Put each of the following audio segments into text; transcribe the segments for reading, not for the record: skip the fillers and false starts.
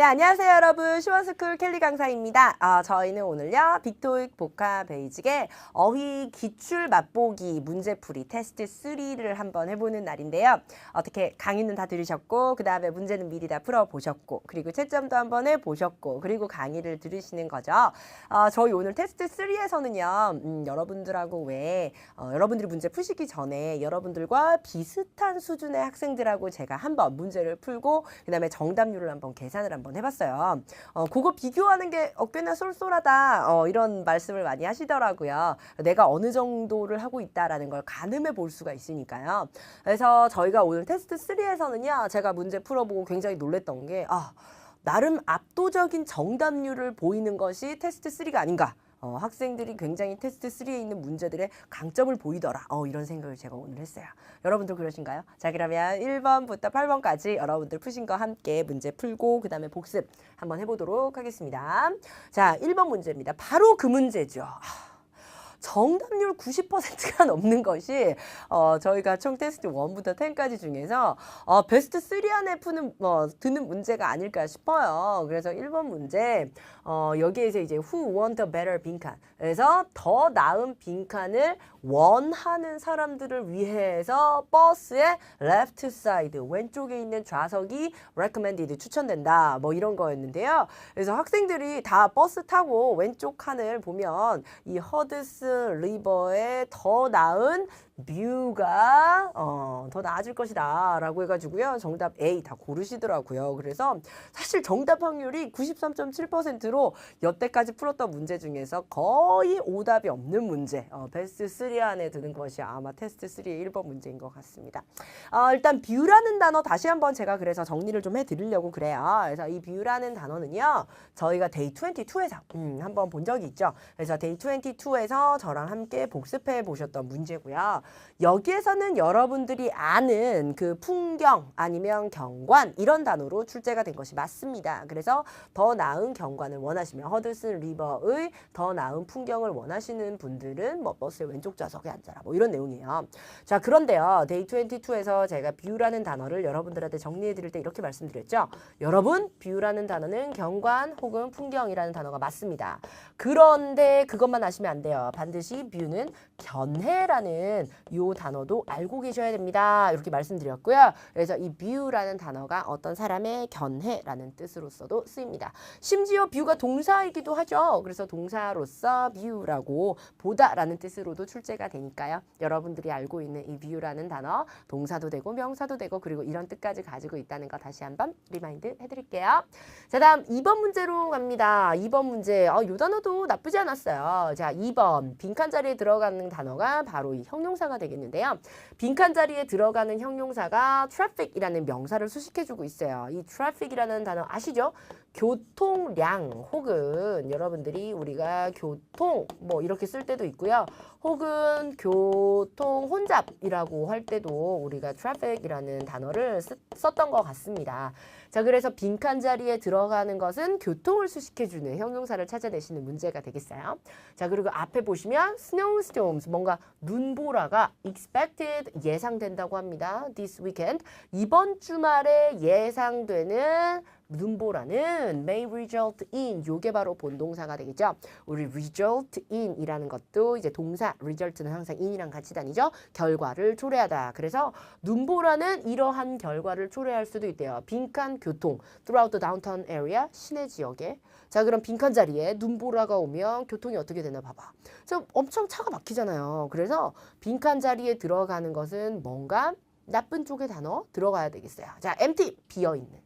네, 안녕하세요 여러분. 슈원스쿨 켈리 강사입니다. 저희는 오늘요 빅토익 복합 베이직의 어휘 기출 맛보기 문제풀이 테스트 3를 한번 해보는 날인데요. 어떻게 강의는 다 들으셨고 그 다음에 문제는 미리 다 풀어보셨고 그리고 채점도 한번 해보셨고 그리고 강의를 들으시는 거죠. 저희 오늘 테스트 3에서는요 여러분들하고 여러분들이 문제 푸시기 전에 여러분들과 비슷한 수준의 학생들하고 제가 한번 문제를 풀고 그 다음에 정답률을 한번 계산을 한번 해봤어요. 그거 비교하는 게 꽤나 쏠쏠하다 이런 말씀을 많이 하시더라고요. 내가 어느 정도를 하고 있다라는 걸 가늠해 볼 수가 있으니까요. 그래서 저희가 오늘 테스트 3에서는요 제가 문제 풀어보고 굉장히 놀랬던 게 나름 압도적인 정답률을 보이는 것이 테스트 3가 아닌가. 학생들이 굉장히 테스트 3에 있는 문제들의 강점을 보이더라. 이런 생각을 제가 오늘 했어요. 여러분도 그러신가요? 자, 그러면 1번부터 8번까지 여러분들 푸신 거 함께 문제 풀고 그 다음에 복습 한번 해보도록 하겠습니다. 자, 1번 문제입니다. 바로 그 문제죠. 정답률 90%가 넘는 것이 저희가 총 테스트 1부터 10까지 중에서 베스트 3 안에 드는 문제가 아닐까 싶어요. 그래서 1번 문제 여기에서 이제 who want a better 빈칸 그래서 더 나은 빈칸을 원하는 사람들을 위해서 버스의 left side 왼쪽에 있는 좌석이 recommended 추천된다 뭐 이런 거였는데요. 그래서 학생들이 다 버스 타고 왼쪽 칸을 보면 이 허드슨 리버의 더 나은 뷰가 더 나아질 것이다 라고 해가지고요 정답 A 다 고르시더라고요. 그래서 사실 정답 확률이 93.7%로 여태까지 풀었던 문제 중에서 거의 오답이 없는 문제 베스트 3 안에 드는 것이 아마 테스트 3의 1번 문제인 것 같습니다. 일단 뷰라는 단어 다시 한번 제가 그래서 정리를 좀 해드리려고 그래요. 그래서 이 뷰라는 단어는요 저희가 데이 22에서 한번 본 적이 있죠. 그래서 데이 22에서 저랑 함께 복습해 보셨던 문제고요. 여기에서는 여러분들이 아는 그 풍경 아니면 경관 이런 단어로 출제가 된 것이 맞습니다. 그래서 더 나은 경관을 원하시면 허드슨 리버의 더 나은 풍경을 원하시는 분들은 뭐 버스의 왼쪽 좌석에 앉아라 뭐 이런 내용이에요. 자, 그런데요 데이 22에서 제가 뷰라는 단어를 여러분들한테 정리해 드릴 때 이렇게 말씀드렸죠. 여러분 뷰라는 단어는 경관 혹은 풍경이라는 단어가 맞습니다. 그런데 그것만 아시면 안 돼요. 반드시 뷰는 견해라는 요 단어도 알고 계셔야 됩니다. 이렇게 말씀드렸고요. 그래서 이 view라는 단어가 어떤 사람의 견해라는 뜻으로서도 쓰입니다. 심지어 view가 동사이기도 하죠. 그래서 동사로서 view라고 보다라는 뜻으로도 출제가 되니까요. 여러분들이 알고 있는 이 view라는 단어 동사도 되고 명사도 되고 그리고 이런 뜻까지 가지고 있다는 거 다시 한번 리마인드 해드릴게요. 자, 다음 2번 문제로 갑니다. 2번 문제 이 단어도 나쁘지 않았어요. 자, 2번 빈칸 자리에 들어가는 단어가 바로 이 형용사가 되겠는데요. 빈칸 자리에 들어가는 형용사가 traffic이라는 명사를 수식해주고 있어요. 이 traffic이라는 단어 아시죠? 교통량 혹은 여러분들이 우리가 교통 뭐 이렇게 쓸 때도 있고요. 혹은 교통 혼잡이라고 할 때도 우리가 traffic이라는 단어를 썼던 것 같습니다. 자, 그래서 빈칸 자리에 들어가는 것은 교통을 수식해주는 형용사를 찾아내시는 문제가 되겠어요. 자, 그리고 앞에 보시면 snowstorms 뭔가 눈보라가 expected 예상된다고 합니다. This weekend 이번 주말에 예상되는 눈보라는 may result in 요게 바로 본동사가 되겠죠. 우리 result in 이라는 것도 이제 동사 result는 항상 in이랑 같이 다니죠. 결과를 초래하다. 그래서 눈보라는 이러한 결과를 초래할 수도 있대요. 빈칸 교통 throughout the downtown area 시내 지역에 자, 그럼 빈칸 자리에 눈보라가 오면 교통이 어떻게 되나 봐봐. 저 엄청 차가 막히잖아요. 그래서 빈칸 자리에 들어가는 것은 뭔가 나쁜 쪽의 단어 들어가야 되겠어요. 자, empty 비어있는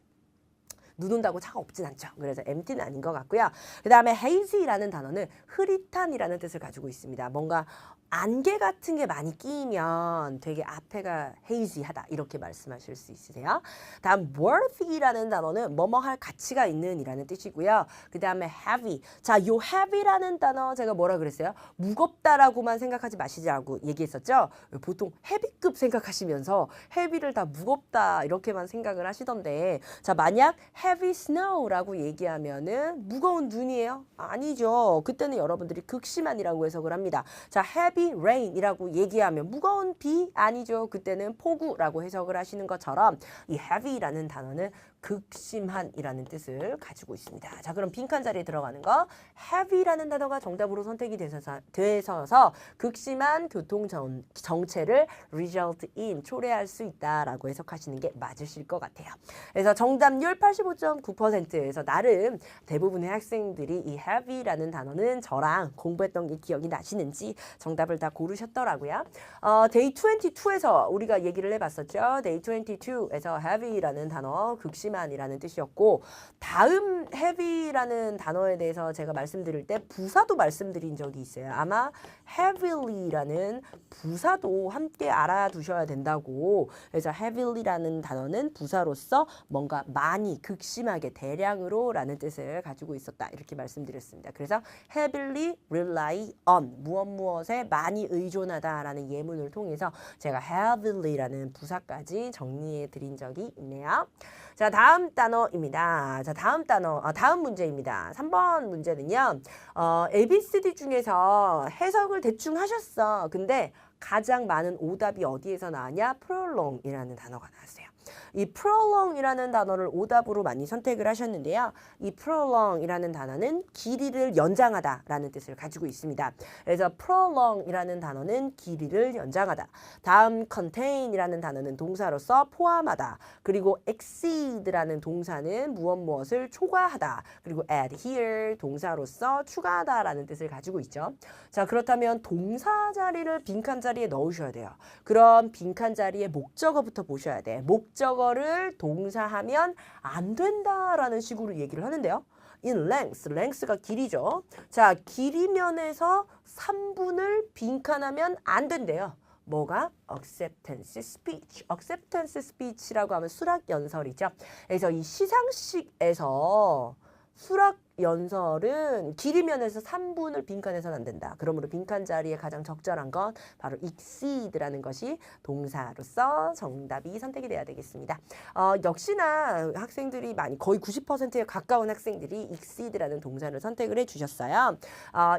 눈 온다고 차가 없진 않죠. 그래서 empty는 아닌 것 같고요. 그 다음에 hazy라는 단어는 흐릿한이라는 뜻을 가지고 있습니다. 뭔가 안개 같은 게 많이 끼면 되게 앞에가 hazy하다 이렇게 말씀하실 수 있으세요. 다음 worthy라는 단어는 뭐뭐 할 가치가 있는 이라는 뜻이고요. 그 다음에 heavy. 자, 요 heavy라는 단어 제가 뭐라 그랬어요? 무겁다라고만 생각하지 마시자고 얘기했었죠. 보통 heavy급 생각하시면서 heavy를 다 무겁다 이렇게만 생각을 하시던데 자, 만약 heavy snow라고 얘기하면은 무거운 눈이에요? 아니죠. 그때는 여러분들이 극심한이라고 해석을 합니다. 자, heavy heavy rain이라고 얘기하면 무거운 비 아니죠. 그때는 폭우라고 해석을 하시는 것처럼 이 heavy라는 단어는 극심한이라는 뜻을 가지고 있습니다. 자, 그럼 빈칸 자리에 들어가는 거 heavy라는 단어가 정답으로 선택이 되셔서 극심한 교통 정체를 result in 초래할 수 있다라고 해석하시는 게 맞으실 것 같아요. 그래서 정답률 85.9%에서 나름 대부분의 학생들이 이 heavy라는 단어는 저랑 공부했던 게 기억이 나시는지 정답을 다 고르셨더라고요. Day 22에서 우리가 얘기를 해봤었죠. Day 22에서 heavy라는 단어 극심한이라는 뜻이었고 다음 heavy라는 단어에 대해서 제가 말씀드릴 때 부사도 말씀드린 적이 있어요. 아마 heavily라는 부사도 함께 알아두셔야 된다고. 그래서 heavily라는 단어는 부사로서 뭔가 많이 극심하게 대량으로 라는 뜻을 가지고 있었다. 이렇게 말씀드렸습니다. 그래서 heavily rely on 무엇에 많이 의존하다 라는 예문을 통해서 제가 heavily라는 부사까지 정리해 드린 적이 있네요. 자, 다음 단어입니다. 자, 다음 문제입니다. 3번 문제는요. ABCD 중에서 해석을 대충 하셨어. 근데 가장 많은 오답이 어디에서 나왔냐? prolong이라는 단어가 나왔어요. 이 prolong이라는 단어를 오답으로 많이 선택을 하셨는데요. 이 prolong이라는 단어는 길이를 연장하다라는 뜻을 가지고 있습니다. 그래서 prolong이라는 단어는 길이를 연장하다. 다음 contain이라는 단어는 동사로서 포함하다. 그리고 exceed라는 동사는 무엇을 초과하다. 그리고 adhere 동사로서 추가하다라는 뜻을 가지고 있죠. 자, 그렇다면 동사 자리를 빈칸 자리에 넣으셔야 돼요. 그럼 빈칸 자리에 목적어부터 보셔야 돼. 목적어를 동사하면 안 된다라는 식으로 얘기를 하는데요. in length가 길이죠. 자, 길이면에서 3분을 빈칸하면 안 된대요. 뭐가? acceptance speech라고 하면 수락연설이죠. 그래서 이 시상식에서 수락연설은 길이면에서 3분을 빈칸해서는 안 된다. 그러므로 빈칸 자리에 가장 적절한 건 바로 exceed라는 것이 동사로서 정답이 선택이 돼야 되겠습니다. 역시나 학생들이 많이 거의 90%에 가까운 학생들이 exceed라는 동사를 선택을 해주셨어요.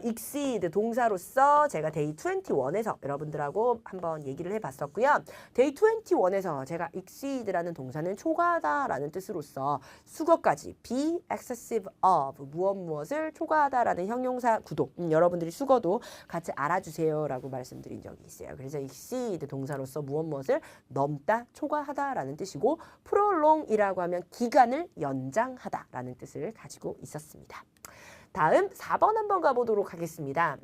exceed 동사로서 제가 day 21에서 여러분들하고 한번 얘기를 해봤었고요. day 21에서 제가 exceed라는 동사는 초과하다라는 뜻으로서 수거까지 be excessive of 무엇을 초과하다라는 형용사 구도 여러분들이 수거도 같이 알아주세요 라고 말씀드린 적이 있어요. 그래서 exceed 동사로서 무엇을 넘다 초과하다라는 뜻이고 prolong이라고 하면 기간을 연장하다라는 뜻을 가지고 있었습니다. 다음 4번 한번 가보도록 하겠습니다.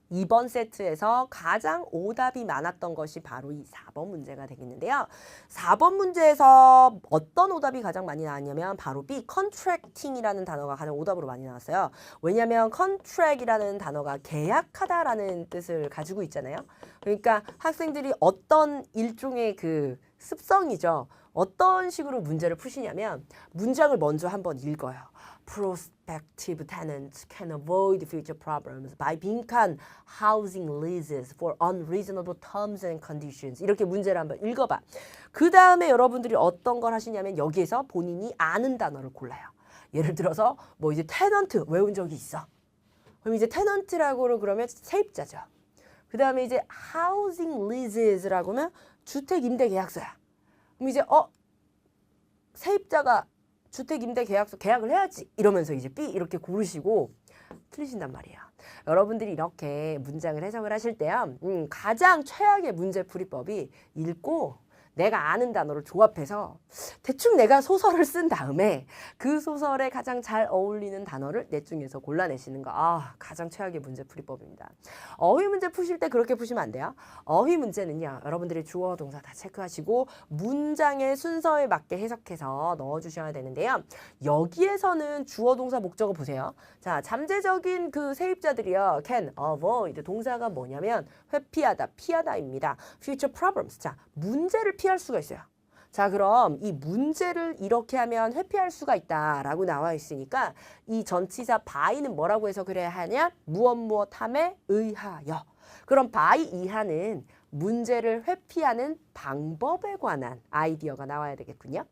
이번 세트에서 가장 오답이 많았던 것이 바로 이 4번 문제가 되겠는데요. 4번 문제에서 어떤 오답이 가장 많이 나왔냐면 바로 B, contracting이라는 단어가 가장 오답으로 많이 나왔어요. 왜냐하면 contract이라는 단어가 계약하다라는 뜻을 가지고 있잖아요. 그러니까 학생들이 어떤 일종의 그 습성이죠. 어떤 식으로 문제를 푸시냐면 문장을 먼저 한번 읽어요. Prospective tenants can avoid future problems by 빈칸 housing leases for unreasonable terms and conditions. 이렇게 문제를 한번 읽어봐. 그 다음에 여러분들이 어떤 걸 하시냐면 여기에서 본인이 아는 단어를 골라요. 예를 들어서 뭐 이제 테넌트 외운 적이 있어. 그럼 이제 테넌트라고 그러면 세입자죠. 그 다음에 이제 housing leases라고 하면 주택임대 계약서야. 그럼 이제 세입자가 주택임대 계약서 계약을 해야지 이러면서 이제 B 이렇게 고르시고 틀리신단 말이에요. 여러분들이 이렇게 문장을 해석을 하실 때요. 가장 최악의 문제풀이법이 읽고 내가 아는 단어를 조합해서 대충 내가 소설을 쓴 다음에 그 소설에 가장 잘 어울리는 단어를 넷 중에서 골라내시는 거. 가장 최악의 문제풀이법입니다. 어휘 문제 푸실 때 그렇게 푸시면 안 돼요. 어휘 문제는요. 여러분들이 주어 동사 다 체크하시고 문장의 순서에 맞게 해석해서 넣어주셔야 되는데요. 여기에서는 주어 동사 목적어 보세요. 자, 잠재적인 그 세입자들이요. can avoid 동사가 뭐냐면 회피하다, 피하다입니다. future problems. 자, 문제를 피할 수가 있어요. 자, 그럼 이 문제를 이렇게 하면 회피할 수가 있다라고 나와 있으니까 이 전치사 by는 뭐라고 해석을 해야 하냐? 무엇함에 의하여. 그럼 by 이하는 문제를 회피하는 방법에 관한 아이디어가 나와야 되겠군요.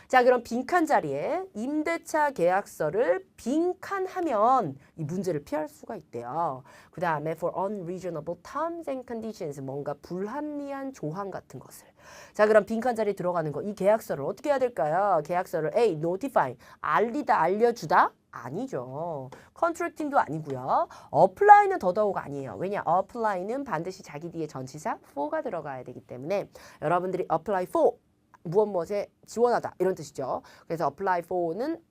자, 그럼 빈칸 자리에 임대차 계약서를 빈칸하면 이 문제를 피할 수가 있대요. 그 다음에 for unreasonable terms and conditions, 뭔가 불합리한 조항 같은 것을. 자, 그럼 빈칸 자리에 들어가는 거, 이 계약서를 어떻게 해야 될까요? 계약서를 A, notify, 알리다, 알려주다? 아니죠. 컨트랙팅도 아니고요. apply는 더더욱 아니에요. 왜냐? apply는 반드시 자기 뒤에 전치사 for가 들어가야 되기 때문에 여러분들이 apply for 무엇에 지원하다 이런 뜻이죠. 그래서 apply for는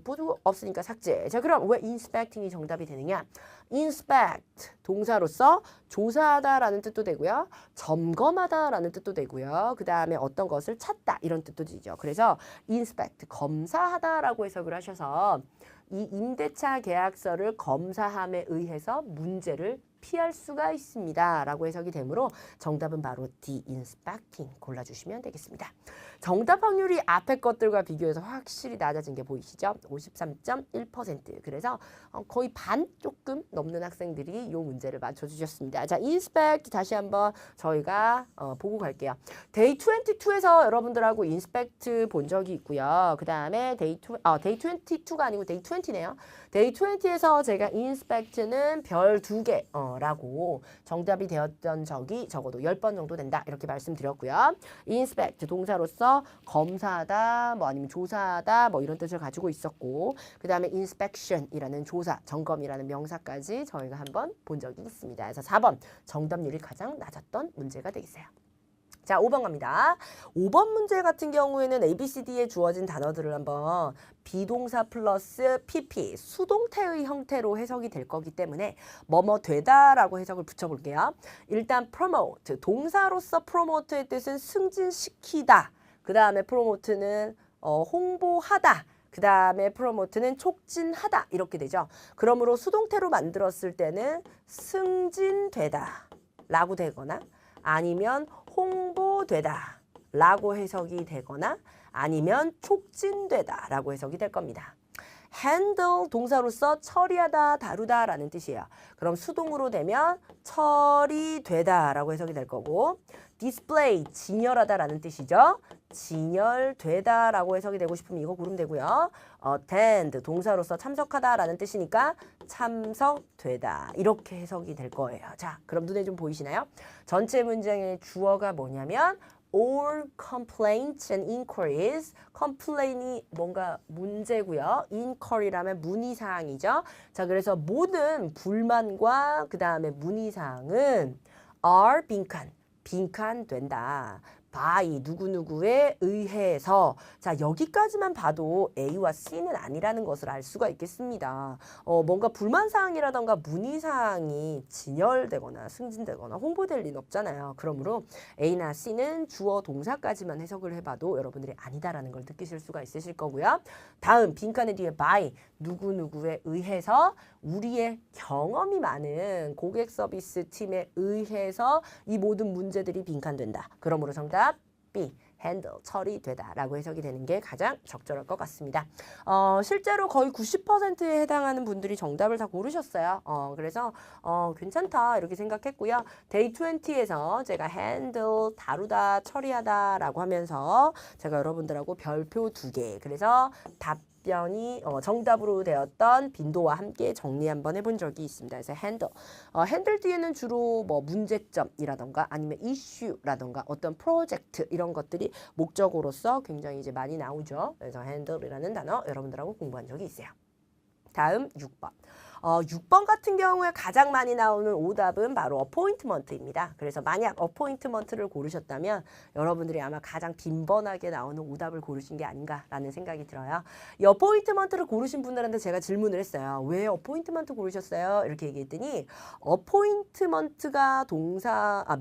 보도 없으니까 삭제. 자, 그럼 왜 inspecting이 정답이 되느냐? inspect 동사로서 조사하다라는 뜻도 되고요. 점검하다라는 뜻도 되고요. 그 다음에 어떤 것을 찾다 이런 뜻도 되죠. 그래서 inspect 검사하다라고 해석을 하셔서 이 임대차 계약서를 검사함에 의해서 문제를 피할 수가 있습니다. 라고 해석이 되므로 정답은 바로 D, inspecting 골라주시면 되겠습니다. 정답 확률이 앞에 것들과 비교해서 확실히 낮아진 게 보이시죠? 53.1%. 그래서 거의 반 조금 넘는 학생들이 이 문제를 맞춰주셨습니다. 자, inspect 다시 한번 저희가 보고 갈게요. Day 22에서 여러분들하고 inspect 본 적이 있고요. 그 다음에 Day 22가 아니고 Day 20네요. Day 20에서 제가 inspect는 별 2개 라고 정답이 되었던 적이 적어도 10번 정도 된다. 이렇게 말씀드렸고요. inspect 동사로서 검사하다, 뭐 아니면 조사하다, 뭐 이런 뜻을 가지고 있었고, 그 다음에 inspection이라는 조사, 점검이라는 명사까지 저희가 한번 본 적이 있습니다. 그래서 4번 정답률이 가장 낮았던 문제가 되겠어요. 자, 5번 갑니다. 5번 문제 같은 경우에는 ABCD에 주어진 단어들을 한번 비동사 플러스 PP, 수동태의 형태로 해석이 될 거기 때문에 뭐뭐 되다라고 해석을 붙여볼게요. 일단 promote, 동사로서 promote의 뜻은 승진시키다. 그 다음에 promote는 홍보하다. 그 다음에 promote는 촉진하다. 이렇게 되죠. 그러므로 수동태로 만들었을 때는 승진되다 라고 되거나 아니면 홍보되다 라고 해석이 되거나 아니면 촉진되다 라고 해석이 될 겁니다. handle 동사로서 처리하다, 다루다 라는 뜻이에요. 그럼 수동으로 되면 처리되다 라고 해석이 될 거고, display 진열하다 라는 뜻이죠. 진열되다 라고 해석이 되고 싶으면 이거 고르면 되고요. attend 동사로서 참석하다 라는 뜻이니까 참석되다 이렇게 해석이 될 거예요. 자, 그럼 눈에 좀 보이시나요? 전체 문장의 주어가 뭐냐면 all complaints and inquiries. complain이 뭔가 문제고요. inquiry라면 문의사항이죠. 자, 그래서 모든 불만과 그 다음에 문의사항은 are 빈칸된다. by 누구누구에 의해서. 자, 여기까지만 봐도 A와 C는 아니라는 것을 알 수가 있겠습니다. 뭔가 불만사항이라던가 문의사항이 진열되거나 승진되거나 홍보될 리는 없잖아요. 그러므로 A나 C는 주어 동사까지만 해석을 해봐도 여러분들이 아니다라는 걸 느끼실 수가 있으실 거고요. 다음 빈칸의 뒤에 by 누구누구에 의해서 우리의 경험이 많은 고객 서비스 팀에 의해서 이 모든 문제들이 빈칸된다. 그러므로 정답 B, handle, 처리되다 라고 해석이 되는 게 가장 적절할 것 같습니다. 실제로 거의 90%에 해당하는 분들이 정답을 다 고르셨어요. 그래서 괜찮다 이렇게 생각했고요. Day 20에서 제가 handle, 다루다, 처리하다 라고 하면서 제가 여러분들하고 별표 2개, 그래서 답변이 정답으로 되었던 빈도와 함께 정리 한번 해본 적이 있습니다. 그래서 handle 뒤에는 주로 뭐 문제점이라던가 아니면 issue라던가 어떤 프로젝트 이런 것들이 목적어로서 굉장히 이제 많이 나오죠. 그래서 handle이라는 단어 여러분들하고 공부한 적이 있어요. 다음 6번. 6번 같은 경우에 가장 많이 나오는 오답은 바로 appointment입니다. 그래서 만약 appointment를 고르셨다면 여러분들이 아마 가장 빈번하게 나오는 오답을 고르신 게 아닌가라는 생각이 들어요. 이 appointment를 고르신 분들한테 제가 질문을 했어요. 왜 appointment 고르셨어요? 이렇게 얘기했더니 appointment가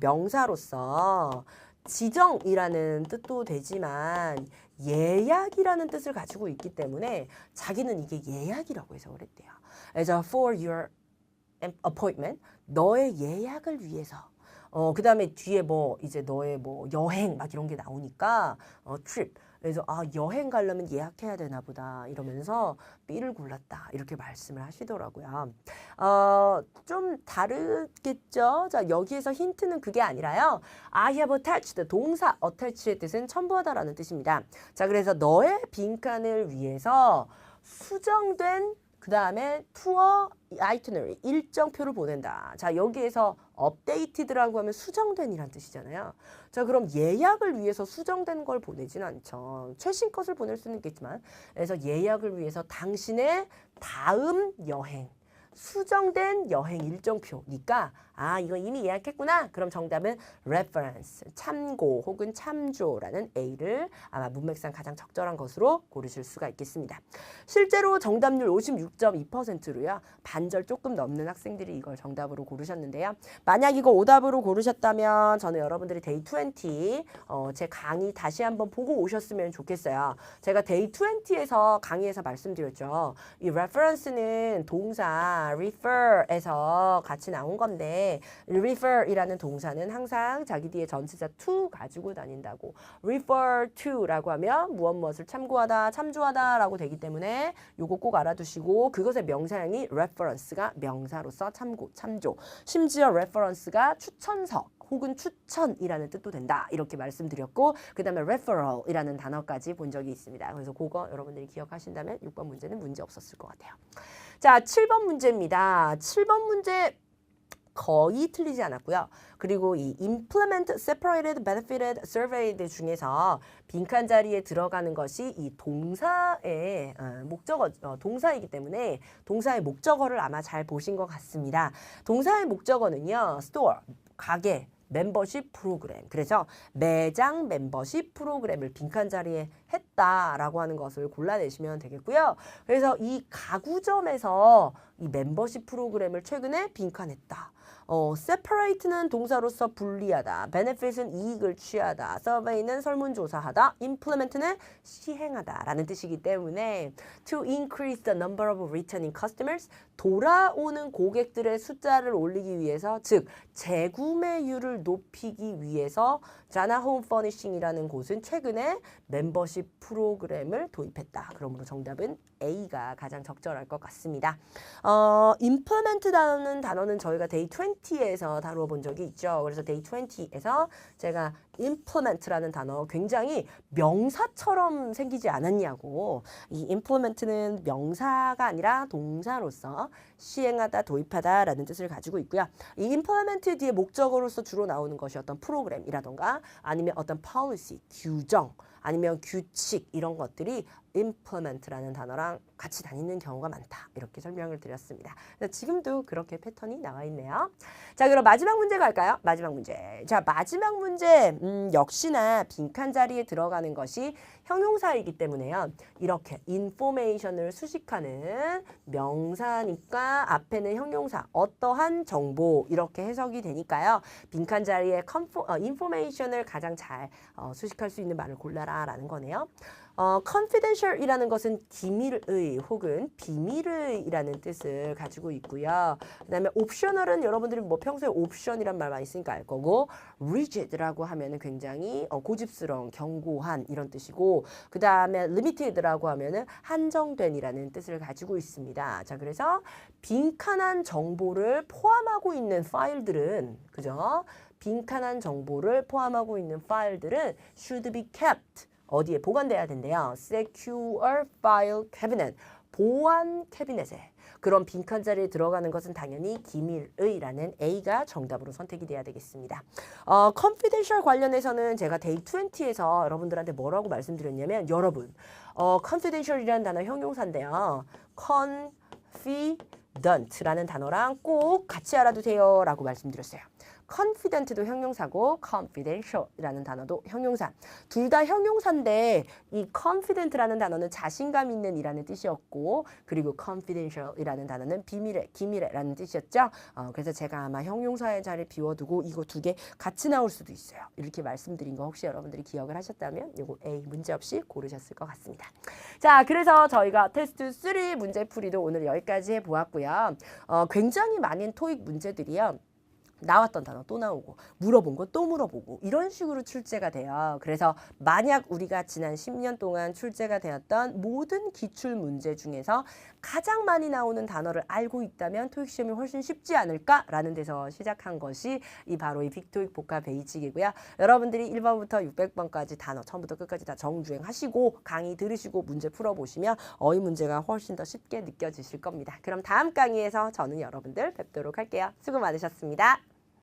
명사로서 지정이라는 뜻도 되지만 예약이라는 뜻을 가지고 있기 때문에 자기는 이게 예약이라고 해석을 했대요. 그래서 for your appointment, 너의 예약을 위해서 그 다음에 뒤에 뭐 이제 너의 뭐 여행 막 이런 게 나오니까 trip. 그래서 여행 가려면 예약해야 되나 보다 이러면서 B를 골랐다 이렇게 말씀을 하시더라고요. 좀 다르겠죠? 자, 여기에서 힌트는 그게 아니라요. I have attached 동사 attach의 뜻은 첨부하다라는 뜻입니다. 자, 그래서 너의 빈칸을 위해서 수정된 그 다음에 투어 아이티너리 일정표를 보낸다. 자, 여기에서 updated라고 하면 수정된이란 뜻이잖아요. 자, 그럼 예약을 위해서 수정된 걸 보내진 않죠. 최신 것을 보낼 수는 있겠지만 그래서 예약을 위해서 당신의 다음 여행 수정된 여행 일정표니까 이거 이미 예약했구나. 그럼 정답은 reference, 참고 혹은 참조라는 A를 아마 문맥상 가장 적절한 것으로 고르실 수가 있겠습니다. 실제로 정답률 56.2%로요. 반절 조금 넘는 학생들이 이걸 정답으로 고르셨는데요. 만약 이거 오답으로 고르셨다면 저는 여러분들이 데이 20 제 강의 다시 한번 보고 오셨으면 좋겠어요. 제가 데이 20에서 강의에서 말씀드렸죠. 이 reference는 동사 refer에서 같이 나온 건데 refer이라는 동사는 항상 자기 뒤에 전치사 to 가지고 다닌다고. refer to라고 하면 무엇을 참고하다, 참조하다 라고 되기 때문에 요거 꼭 알아두시고 그것의 명사형이 reference가 명사로서 참고, 참조. 심지어 reference가 추천서 혹은 추천이라는 뜻도 된다. 이렇게 말씀드렸고 그 다음에 referral이라는 단어까지 본 적이 있습니다. 그래서 그거 여러분들이 기억하신다면 6번 문제는 문제 없었을 것 같아요. 자, 7번 문제입니다. 7번 문제 거의 틀리지 않았고요. 그리고 이 implement, separated, benefited, surveyed 중에서 빈칸 자리에 들어가는 것이 이 동사의 목적어, 동사이기 때문에 동사의 목적어를 아마 잘 보신 것 같습니다. 동사의 목적어는요. store, 가게, 멤버십 프로그램. 그래서 매장 멤버십 프로그램을 빈칸 자리에 했다라고 하는 것을 골라내시면 되겠고요. 그래서 이 가구점에서 이 멤버십 프로그램을 최근에 빈칸했다. separate는 동사로서 분리하다. benefit은 이익을 취하다. survey는 설문조사하다. implement는 시행하다 라는 뜻이기 때문에 to increase the number of returning customers 돌아오는 고객들의 숫자를 올리기 위해서 즉 재구매율을 높이기 위해서 자나 홈 퍼니싱이라는 곳은 최근에 멤버십 프로그램을 도입했다. 그러므로 정답은 A가 가장 적절할 것 같습니다. implement라는 단어는 저희가 데이 20에서 다루어 본 적이 있죠. 그래서 데이 20에서 제가 implement라는 단어 굉장히 명사처럼 생기지 않았냐고. 이 implement는 명사가 아니라 동사로서 시행하다, 도입하다 라는 뜻을 가지고 있고요. 이 implement 뒤에 목적어로서 주로 나오는 것이 어떤 프로그램이라던가 아니면 어떤 policy, 규정, 아니면 규칙 이런 것들이 implement라는 단어랑 같이 다니는 경우가 많다. 이렇게 설명을 드렸습니다. 지금도 그렇게 패턴이 나와 있네요. 자, 그럼 마지막 문제 갈까요? 마지막 문제. 자, 마지막 문제 역시나 빈칸 자리에 들어가는 것이 형용사이기 때문에요. 이렇게 information을 수식하는 명사니까 앞에는 형용사, 어떠한 정보 이렇게 해석이 되니까요. 빈칸 자리에 information을 가장 잘 수식할 수 있는 말을 골라라 라는 거네요. confidential이라는 것은 기밀의 혹은 비밀의 이라는 뜻을 가지고 있고요. 그 다음에 optional은 여러분들이 뭐 평소에 옵션이란 말 많이 쓰니까 알 거고 rigid라고 하면은 굉장히 고집스러운, 견고한 이런 뜻이고 그 다음에 limited라고 하면은 한정된 이라는 뜻을 가지고 있습니다. 자, 그래서 빈칸한 정보를 포함하고 있는 파일들은 그죠? 빈칸한 정보를 포함하고 있는 파일들은 should be kept 어디에 보관돼야 된대요. Secure File Cabinet, 보안 캐비넷에. 그런 빈칸 자리에 들어가는 것은 당연히 기밀의라는 A가 정답으로 선택이 돼야 되겠습니다. confidential 관련해서는 제가 데이 20에서 여러분들한테 뭐라고 말씀드렸냐면 여러분, confidential이라는 단어 형용사인데요. confident라는 단어랑 꼭 같이 알아두세요 라고 말씀드렸어요. confident도 형용사고 confidential이라는 단어도 형용사. 둘 다 형용사인데 이 confident라는 단어는 자신감 있는 이라는 뜻이었고 그리고 confidential이라는 단어는 비밀의, 기밀의라는 뜻이었죠. 그래서 제가 아마 형용사의 자리를 비워두고 이거 두 개 같이 나올 수도 있어요. 이렇게 말씀드린 거 혹시 여러분들이 기억을 하셨다면 이거 A 문제없이 고르셨을 것 같습니다. 자, 그래서 저희가 테스트 3 문제풀이도 오늘 여기까지 해보았고요. 굉장히 많은 토익 문제들이요. 나왔던 단어 또 나오고 물어본 거 또 물어보고 이런 식으로 출제가 돼요. 그래서 만약 우리가 지난 10년 동안 출제가 되었던 모든 기출 문제 중에서 가장 많이 나오는 단어를 알고 있다면 토익 시험이 훨씬 쉽지 않을까라는 데서 시작한 것이 바로 이 빅토익 복합 베이직이고요. 여러분들이 1번부터 600번까지 단어 처음부터 끝까지 다 정주행하시고 강의 들으시고 문제 풀어보시면 어휘 문제가 훨씬 더 쉽게 느껴지실 겁니다. 그럼 다음 강의에서 저는 여러분들 뵙도록 할게요. 수고 많으셨습니다.